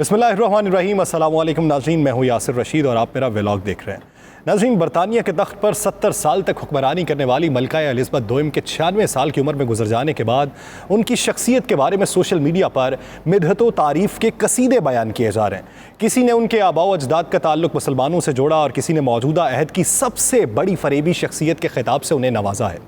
बिस्मिल्लाहिर्रहमानिर्रहीम। अस्सलाम वालेकुम नाज़रीन, मैं हूँ यासिर रशीद और आप मेरा व्लॉग देख रहे हैं। नाज़रीन, बरतानिया के तख्त पर 70 साल तक हुक्मरानी करने वाली मलिका एलिज़ाबेथ दोयम के 96 साल की उम्र में गुजर जाने के बाद उनकी शख्सियत के बारे में सोशल मीडिया पर मिदहत व तारीफ़ के कसीदे बयान किए जा रहे हैं। किसी ने उनके आबा व अजदाद का ताल्लुक मुसलमानों से जोड़ा और किसी ने मौजूदा अहद की सबसे बड़ी फरेबी शख्सियत के खिताब से उन्हें नवाजा है।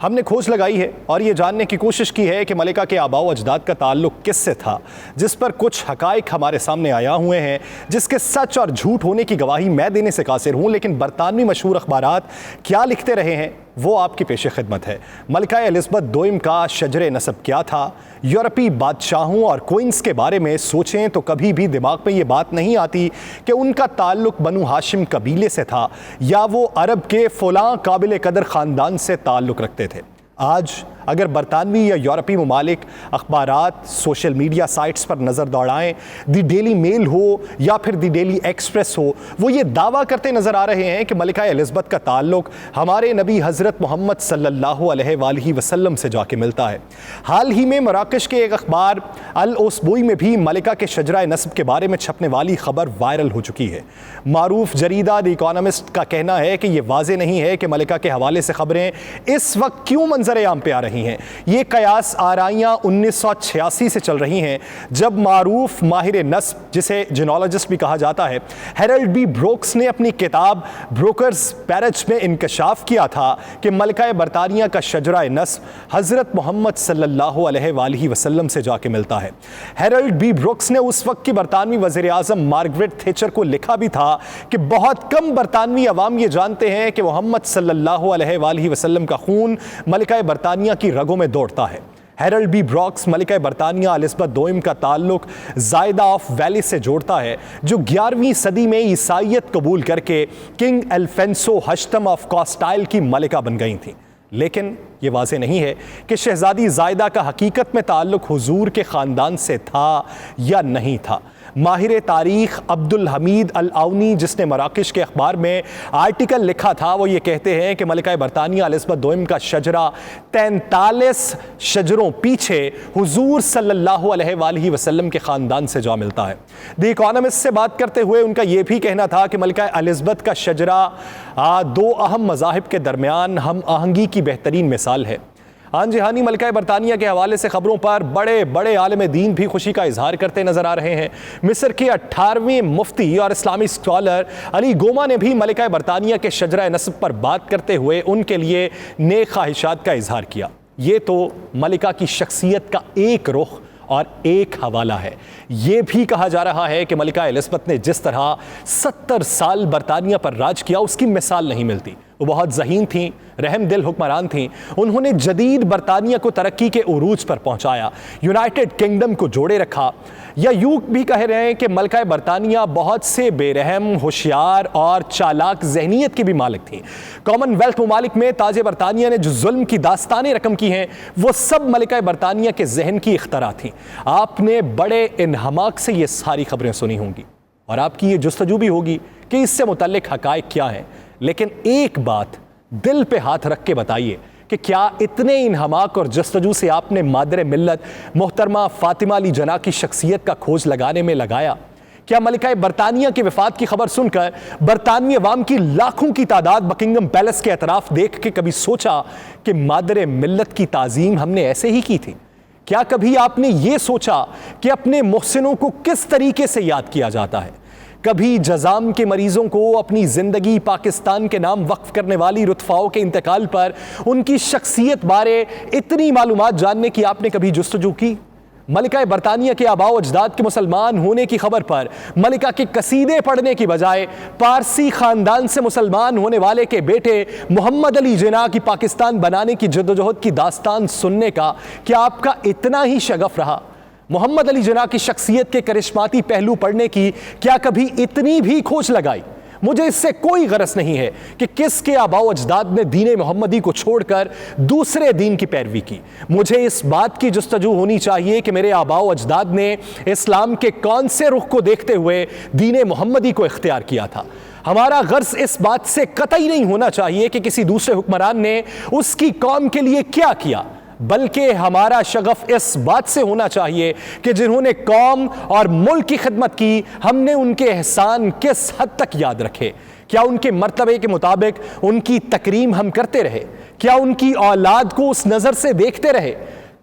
हमने खोज लगाई है और ये जानने की कोशिश की है कि मलिका के आबा व अजदाद का ताल्लुक किससे था, जिस पर कुछ हकाइक हमारे सामने आया हुए हैं, जिसके सच और झूठ होने की गवाही मैं देने से कासिर हूँ, लेकिन बरतानवी मशहूर अखबारात क्या लिखते रहे हैं वो आपकी पेश खिदमत है। मलिका एलिज़ाबेथ दोयम का शजरे नसब क्या था? यूरोपी बादशाहों और क्वींस के बारे में सोचें तो कभी भी दिमाग में ये बात नहीं आती कि उनका ताल्लुक बनु हाशिम कबीले से था या वो अरब के फ़लाँ काबिल कदर ख़ानदान से ताल्लुक़ रखते थे। आज अगर बरतानवी या यूरोपी ममालिक अखबारात सोशल मीडिया साइट्स पर नज़र दौड़ाएं, दी डेली मेल हो या फिर दी डेली एक्सप्रेस हो, वो ये दावा करते नज़र आ रहे हैं कि मलिका एलिज़ाबेथ का ताल्लुक हमारे नबी हज़रत मोहम्मद सल्लल्लाहु अलैहि वसल्लम से जाके मिलता है। हाल ही में मराकश के एक अखबार अल ओसबोई में भी मलिका के शजरा नस्ब के बारे में छपने वाली खबर वायरल हो चुकी है। मारूफ जरीदा द इकोनॉमिस्ट का कहना है कि ये वाज़े नहीं है कि मलिका के हवाले से खबरें इस वक्त क्यों मंजर आम पे आ रही हैं। ये कयास आराइयाँ 1986 से चल रही हैं, जब मारूफ माहिर नस्ब, जिसे जिनोलॉजिस्ट भी कहा जाता है, हेरल्ड बी ब्रोक्स ने अपनी किताब ब्रोकर्स पैरेज में इंकशाफ किया था कि मलिका बरतानिया का शजरा नस्ब हज़रत मोहम्मद सल्लल्लाहु अलैहि वसल्लम से जाके मिलता है। हेरल्ड बी ब्रोक्स ने उस वक्त की बरतानवी वज़ीर आज़म मार्गरेट थैचर को लिखा भी था कि बहुत कम बरतानवी अवाम ये जानते हैं कि मोहम्मद सल्लल्लाहु अलैहि वसल्लम का खून मलिका बरतानिया की रगों में दौड़ता है। हेरल्ड बी ब्रोक्स मलिका बरतानिया एलिज़ाबेथ दोयम का ताल्लुक ज़ायदा ऑफ वैली से जोड़ता है, जो 11वीं सदी में ईसाईयत कबूल करके किंग एल्फेंसो हश्तम ऑफ कास्टाइल की मलिका बन गई थी। लेकिन ये वाज़े नहीं है कि शहज़ादी ज़ायदा का हकीकत में ताल्लुक हुजूर के ख़ानदान से था या नहीं था। माहिर तारीख़ अब्दुल हमीद अल आउनी, जिसने मराकश के अखबार में आर्टिकल लिखा था, वो ये कहते हैं कि मलिका बरतानिया एलिज़ाबेथ दोयम का शजरा 43 शजरों पीछे हुजूर सल्लल्लाहु अलैहि वसल्लम के ख़ानदान से जा मिलता है। द इकोनॉमिस्ट से बात करते हुए उनका ये भी कहना था कि मलिका एलिज़ाबेथ का शजरा दो अहम मज़ाहिब के दरमियान हम आहंगी की बेहतरीन मिसाल है। आन जहानी मलिका बरतानिया के हवाले से खबरों पर बड़े बड़े आलिम दीन भी खुशी का इजहार करते नजर आ रहे हैं। मिस्र के 18वें मुफ्ती और इस्लामी स्कॉलर अली गोमा ने भी मलिका बरतानिया के शजरा नस्ब पर बात करते हुए उनके लिए नेक ख्वाहिशात का इजहार किया। ये तो मलिका की शख्सियत का एक रुख और एक हवाला है। ये भी कहा जा रहा है कि मलिका एलिज़ाबेथ ने जिस तरह 70 साल बरतानिया पर राज किया, उसकी मिसाल नहीं मिलती। वो बहुत ज़हीन थीं, रहम दिल हुक्मरान थीं। उन्होंने जदीद बरतानिया को तरक्की के उरूज पर पहुंचाया, यूनाइटेड किंगडम को जोड़े रखा, या यूं भी कह रहे हैं कि मलिका बरतानिया बहुत से बेरहम, होशियार और चालाक जहनीत की भी मालिक थीं। कॉमनवेल्थ ममालिक में ताज बरतानिया ने जो जुल्म की दास्तानें रकम की हैं, वो सब मलिका बरतानिया के जहन की इख्तरा थी। आपने बड़े इन्हमाक से ये सारी खबरें सुनी होंगी और आपकी ये जुस्तजू भी होगी कि इससे मुतल्लिक हकायक क्या हैं। लेकिन एक बात दिल पे हाथ रख के बताइए कि क्या इतने इन्हमाक और जस्तजू से आपने मादर मिल्लत मोहतरमा फातिमा अली जना की शख्सियत का खोज लगाने में लगाया? क्या मलिका बरतानिया की वफात की खबर सुनकर बरतानवी अवाम की लाखों की तादाद बकिंगम पैलेस के अतराफ देख के कभी सोचा कि मादर मिल्लत की ताज़ीम हमने ऐसे ही की थी? क्या कभी आपने ये सोचा कि अपने मुहसिनों को किस तरीके से याद किया जाता है? कभी जज़ाम के मरीजों को अपनी ज़िंदगी पाकिस्तान के नाम वक्फ करने वाली रुतफ़ाओं के इंतकाल पर उनकी शख्सियत बारे इतनी मालूमात जानने की आपने कभी जुस्तजू की? मलिका बरतानिया के आबा व अजदाद के मुसलमान होने की खबर पर मलिका के कसीदे पढ़ने की बजाय पारसी ख़ानदान से मुसलमान होने वाले के बेटे मोहम्मद अली जिन्ना की पाकिस्तान बनाने की जद्दोजहद की दास्तान सुनने का क्या आपका इतना ही शगफ रहा? मोहम्मद अली जिन्ना की शख्सियत के करिश्माती पहलू पढ़ने की क्या कभी इतनी भी खोज लगाई? मुझे इससे कोई गरज नहीं है कि किसके आबा व अजदाद ने दीन मोहम्मदी को छोड़कर दूसरे दीन की पैरवी की। मुझे इस बात की जुस्तजू होनी चाहिए कि मेरे आबा व अजदाद ने इस्लाम के कौन से रुख को देखते हुए दीन मोहम्मदी को इख्तियार किया था। हमारा गर्ज इस बात से कतई नहीं होना चाहिए कि किसी दूसरे हुक्मरान ने उसकी कौम के लिए क्या किया, بلکہ ہمارا شغف اس بات سے ہونا چاہیے کہ جنہوں نے قوم اور ملک کی خدمت کی، ہم نے ان کے احسان کس حد تک یاد رکھے؟ کیا ان کے مرتبے کے مطابق ان کی تکریم ہم کرتے رہے؟ کیا ان کی اولاد کو اس نظر سے دیکھتے رہے؟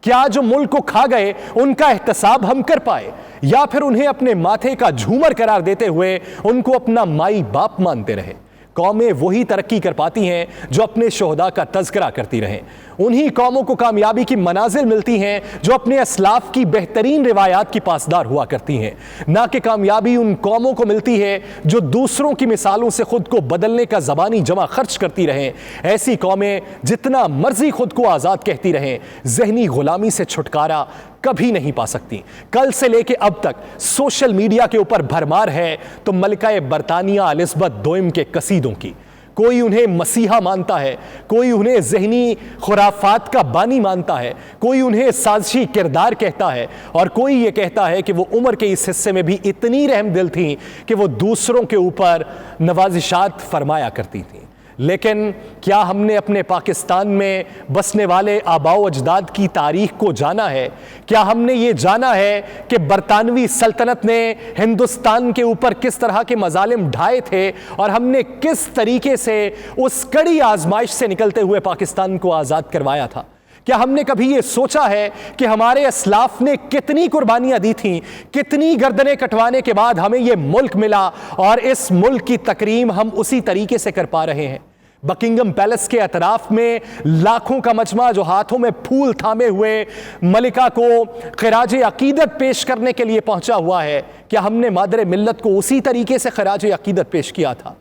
کیا جو ملک کو کھا گئے ان کا احتساب ہم کر پائے، یا پھر انہیں اپنے ماتھے کا جھومر قرار دیتے ہوئے ان کو اپنا مائی باپ مانتے رہے؟ قومیں وہی ترقی کر پاتی ہیں جو اپنے شہداء کا تذکرہ کرتی رہیں۔ انہی قوموں کو کامیابی کی منازل ملتی ہیں جو اپنے اسلاف کی بہترین روایات کی پاسدار ہوا کرتی ہیں، نہ کہ کامیابی ان قوموں کو ملتی ہے جو دوسروں کی مثالوں سے خود کو بدلنے کا زبانی جمع خرچ کرتی رہیں۔ ایسی قومیں جتنا مرضی خود کو آزاد کہتی رہیں، ذہنی غلامی سے چھٹکارا کبھی نہیں پا سکتی۔ کل سے لے کے اب تک سوشل میڈیا کے اوپر بھرمار ہے تو ملکہ برطانیہ الزبتھ دوئم کے قصیدوں کی۔ کوئی انہیں مسیحا مانتا ہے، کوئی انہیں ذہنی خرافات کا بانی مانتا ہے، کوئی انہیں سازشی کردار کہتا ہے، اور کوئی یہ کہتا ہے کہ وہ عمر کے اس حصے میں بھی اتنی رحم دل تھیں کہ وہ دوسروں کے اوپر نوازشات فرمایا کرتی تھیں۔ لیکن کیا ہم نے اپنے پاکستان میں بسنے والے آباء و اجداد کی تاریخ کو جانا ہے؟ کیا ہم نے یہ جانا ہے کہ برطانوی سلطنت نے ہندوستان کے اوپر کس طرح کے مظالم ڈھائے تھے اور ہم نے کس طریقے سے اس کڑی آزمائش سے نکلتے ہوئے پاکستان کو آزاد کروایا تھا؟ کیا ہم نے کبھی یہ سوچا ہے کہ ہمارے اسلاف نے کتنی قربانیاں دی تھیں، کتنی گردنیں کٹوانے کے بعد ہمیں یہ ملک ملا، اور اس ملک کی تکریم ہم اسی طریقے سے کر پا رہے ہیں؟ بکنگم پیلس کے اطراف میں لاکھوں کا مجمع جو ہاتھوں میں پھول تھامے ہوئے ملکہ کو خراج عقیدت پیش کرنے کے لیے پہنچا ہوا ہے، کیا ہم نے مادر ملت کو اسی طریقے سے خراج عقیدت پیش کیا تھا؟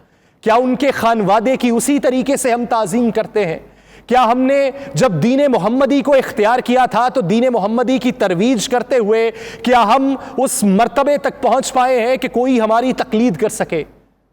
کیا ان کے خانوادے کی اسی طریقے سے ہم تعظیم کرتے ہیں؟ کیا ہم نے جب دین محمدی کو اختیار کیا تھا تو دین محمدی کی ترویج کرتے ہوئے کیا ہم اس مرتبے تک پہنچ پائے ہیں کہ کوئی ہماری تقلید کر سکے؟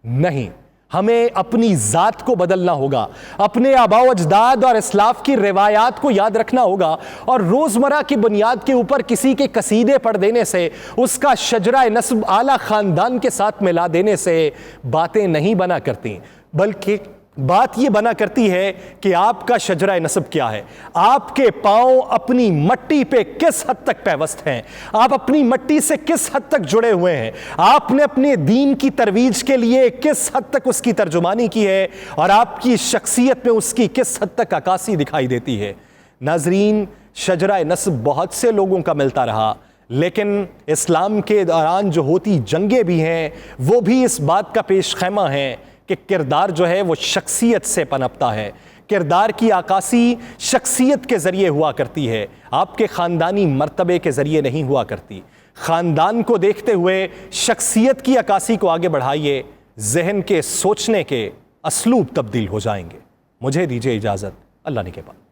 نہیں، ہمیں اپنی ذات کو بدلنا ہوگا، اپنے آباء و اجداد اور اسلاف کی روایات کو یاد رکھنا ہوگا، اور روزمرہ کی بنیاد کے اوپر کسی کے قصیدے پڑھ دینے سے، اس کا شجرہ نسب اعلیٰ خاندان کے ساتھ ملا دینے سے باتیں نہیں بنا کرتی، بلکہ بات یہ بنا کرتی ہے کہ آپ کا شجرہ نسب کیا ہے، آپ کے پاؤں اپنی مٹی پہ کس حد تک پیوست ہیں، آپ اپنی مٹی سے کس حد تک جڑے ہوئے ہیں، آپ نے اپنے دین کی ترویج کے لیے کس حد تک اس کی ترجمانی کی ہے، اور آپ کی شخصیت میں اس کی کس حد تک عکاسی دکھائی دیتی ہے۔ ناظرین، شجرہ نسب بہت سے لوگوں کا ملتا رہا، لیکن اسلام کے دوران جو ہوتی جنگیں بھی ہیں وہ بھی اس بات کا پیش خیمہ ہیں کہ کردار جو ہے وہ شخصیت سے پنپتا ہے، کردار کی عکاسی شخصیت کے ذریعے ہوا کرتی ہے، آپ کے خاندانی مرتبے کے ذریعے نہیں ہوا کرتی۔ خاندان کو دیکھتے ہوئے شخصیت کی عکاسی کو آگے بڑھائیے، ذہن کے سوچنے کے اسلوب تبدیل ہو جائیں گے۔ مجھے دیجیے اجازت، اللہ نگہبان۔